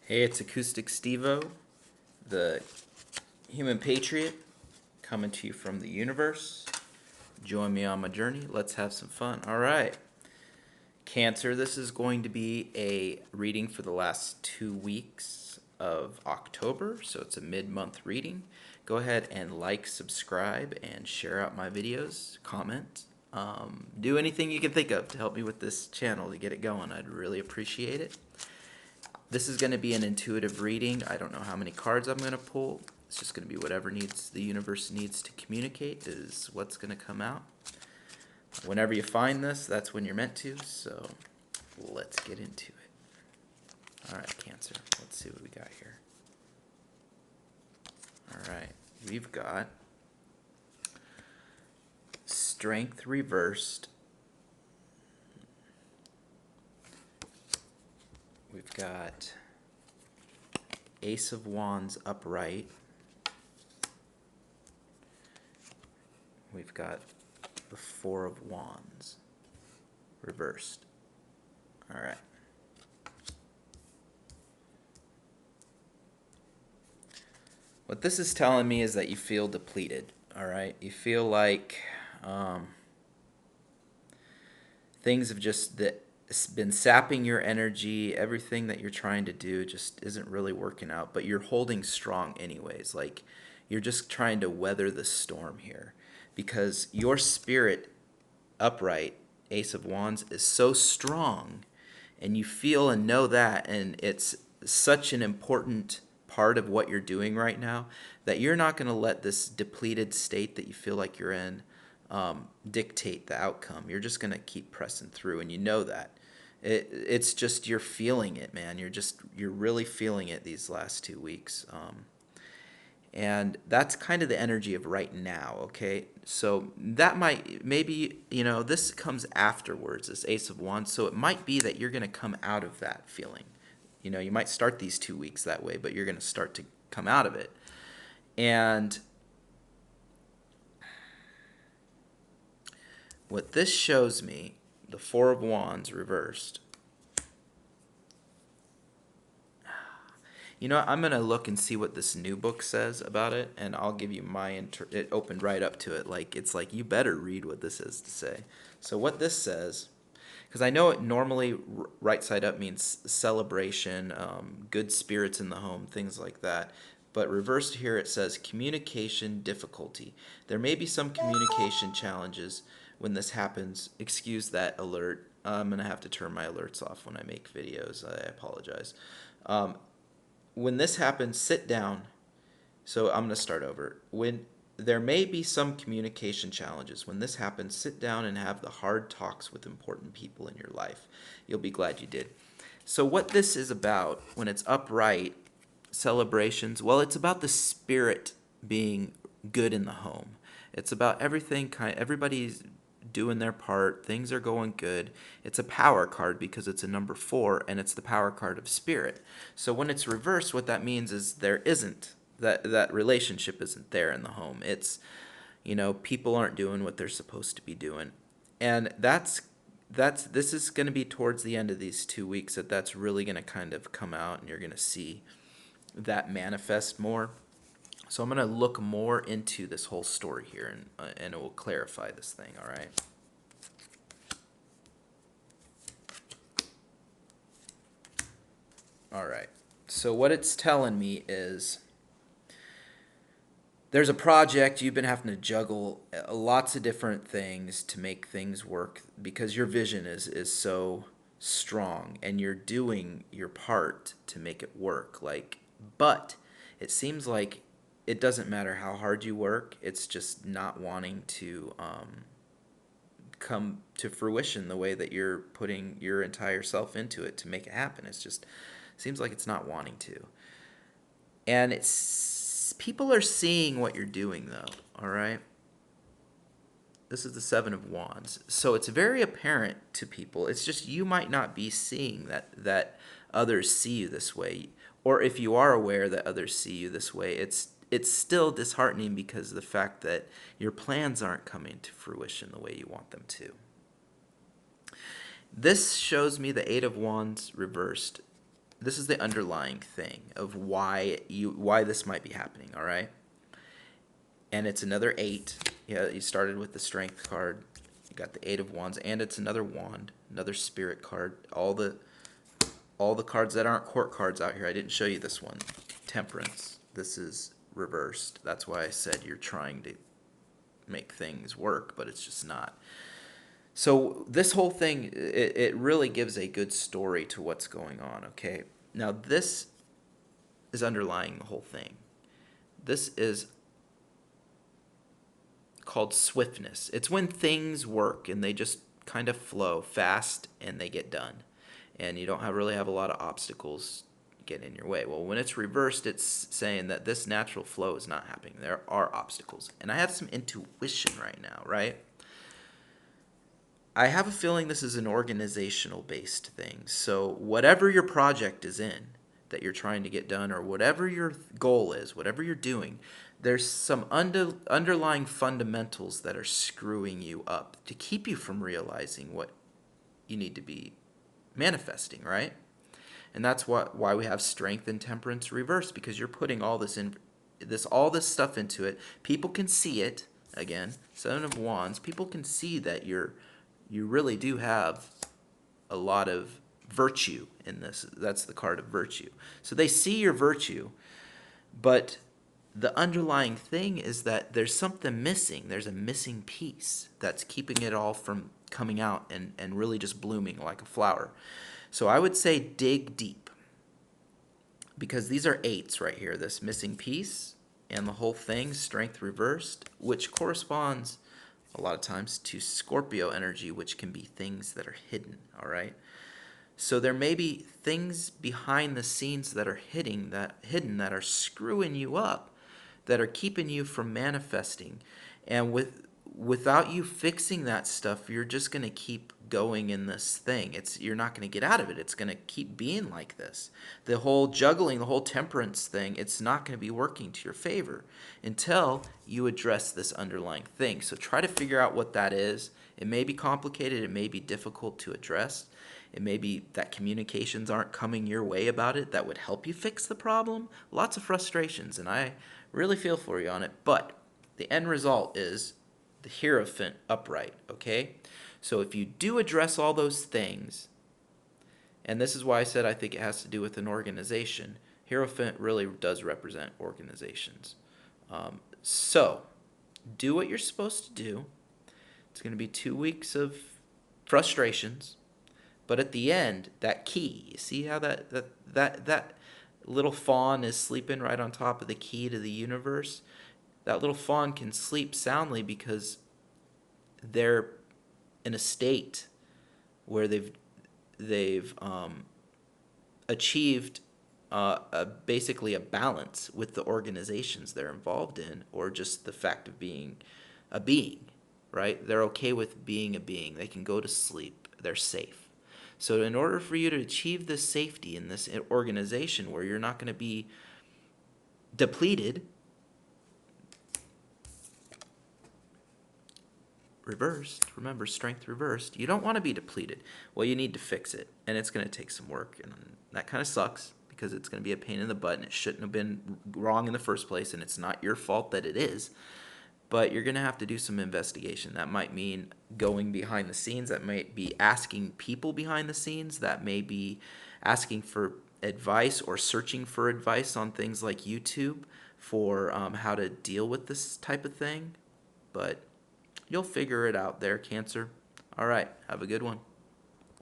Hey, it's Acoustic Stevo, the human patriot, coming to you from the universe. Join me on my journey. Let's have some fun. All right. Cancer, this is going to be a reading for the last 2 weeks of October, so it's a mid-month reading. Go ahead and like, subscribe, and share out my videos, comment. Do anything you can think of to help me with this channel to get it going. I'd really appreciate it. This is going to be an intuitive reading. I don't know how many cards I'm going to pull. It's just going to be whatever the universe needs to communicate is what's going to come out. Whenever you find this, that's when you're meant to. So let's get into it. All right, Cancer. Let's see what we got here. All right. We've got Strength reversed. We've got Ace of Wands upright. We've got the Four of Wands reversed. All right. What this is telling me is that you feel depleted. All right. You feel like things have just been sapping your energy. Everything that you're trying to do just isn't really working out, but you're holding strong anyways. Like you're just trying to weather the storm here because your spirit upright, Ace of Wands, is so strong, and you feel and know that, and it's such an important part of what you're doing right now that you're not going to let this depleted state that you feel like you're in dictate the outcome. You're just going to keep pressing through, and you know that. It's just you're feeling it, man. You're really feeling it these last 2 weeks. And that's kind of the energy of right now, okay? So that maybe, this comes afterwards, this Ace of Wands. So it might be that you're going to come out of that feeling. You might start these 2 weeks that way, but you're going to start to come out of it. And what this shows me, the Four of Wands reversed. I'm going to look and see what this new book says about it, and I'll give you it opened right up to it. It's like you better read what this is to say. So what this says, because I know it normally right side up means celebration, good spirits in the home, things like that. But reversed here it says communication difficulty. There may be some communication challenges when this happens. Excuse that alert. I'm going to have to turn my alerts off when I make videos. I apologize. When this happens, sit down. So I'm going to start over. When there may be some communication challenges. When this happens, sit down and have the hard talks with important people in your life. You'll be glad you did. So what this is about, when it's upright, celebrations, well, it's about the spirit being good in the home. It's about everybody's doing their part. Things are going good. It's a power card because it's a number 4, and it's the power card of spirit. So when it's reversed, what that means is there isn't that relationship isn't there in the home. It's people aren't doing what they're supposed to be doing, and this is going to be towards the end of these 2 weeks that's really going to kind of come out, and you're going to see that manifest more. So I'm going to look more into this whole story here, and it will clarify this thing, all right? All right. So what it's telling me is there's a project you've been having to juggle lots of different things to make things work because your vision is so strong and you're doing your part to make it work. But it seems like it doesn't matter how hard you work. It's just not wanting to come to fruition the way that you're putting your entire self into it to make it happen. Seems like it's not wanting to. And people are seeing what you're doing though, all right? This is the Seven of Wands. So it's very apparent to people. It's just you might not be seeing that others see you this way. Or if you are aware that others see you this way, it's still disheartening because of the fact that your plans aren't coming to fruition the way you want them to. This shows me the Eight of Wands reversed. this is the underlying thing of why this might be happening, all right? And it's another 8. Yeah, you started with the Strength card. You got the 8 of Wands, and it's another wand, another Spirit card. All the cards that aren't court cards out here. I didn't show you this one. Temperance. This is reversed. That's why I said you're trying to make things work, but it's just not. So this whole thing, it really gives a good story to what's going on, okay? Now this is underlying the whole thing. This is called swiftness. It's when things work and they just kind of flow fast and they get done. And you don't really have a lot of obstacles getting in your way. Well, when it's reversed, it's saying that this natural flow is not happening. There are obstacles. And I have some intuition right now, right? I have a feeling this is an organizational based thing. So whatever your project is in that you're trying to get done, or whatever your goal is, whatever you're doing, there's some underlying fundamentals that are screwing you up to keep you from realizing what you need to be manifesting, right? And that's why we have Strength and Temperance reversed, because you're putting all this stuff into it. People can see it. Again, 7 of Wands. People can see that you really do have a lot of virtue in this. That's the card of virtue. So they see your virtue, but the underlying thing is that there's something missing. There's a missing piece that's keeping it all from coming out and really just blooming like a flower. So I would say dig deep, because these are 8s right here, this missing piece and the whole thing, Strength reversed, which corresponds a lot of times to Scorpio energy, which can be things that are hidden, all right? So there may be things behind the scenes that are hidden that are screwing you up, that are keeping you from manifesting. And without you fixing that stuff, you're just going to keep going in this thing. You're not going to get out of it. It's going to keep being like this. The whole juggling, the whole temperance thing, it's not going to be working to your favor until you address this underlying thing. So try to figure out what that is. It may be complicated. It may be difficult to address. It may be that communications aren't coming your way about it that would help you fix the problem. Lots of frustrations, and I really feel for you on it. But the end result is the Hierophant upright, okay? So if you do address all those things, and this is why I said I think it has to do with an organization, Hierophant really does represent organizations. So do what you're supposed to do. It's going to be 2 weeks of frustrations, but at the end, that key, you see how that little fawn is sleeping right on top of the key to the universe? That little fawn can sleep soundly because they're in a state where they've achieved basically a balance with the organizations they're involved in, or just the fact of being a being, right? They're okay with being a being. They can go to sleep. They're safe. So in order for you to achieve this safety in this organization where you're not going to be depleted, reversed, remember, Strength reversed, you don't want to be depleted. Well, you need to fix it, and it's going to take some work, and that kind of sucks because it's going to be a pain in the butt, and it shouldn't have been wrong in the first place, and it's not your fault that it is, but you're going to have to do some investigation. That might mean going behind the scenes. That might be asking people behind the scenes. That may be asking for advice or searching for advice on things like YouTube for how to deal with this type of thing. But you'll figure it out there, Cancer. All right, have a good one.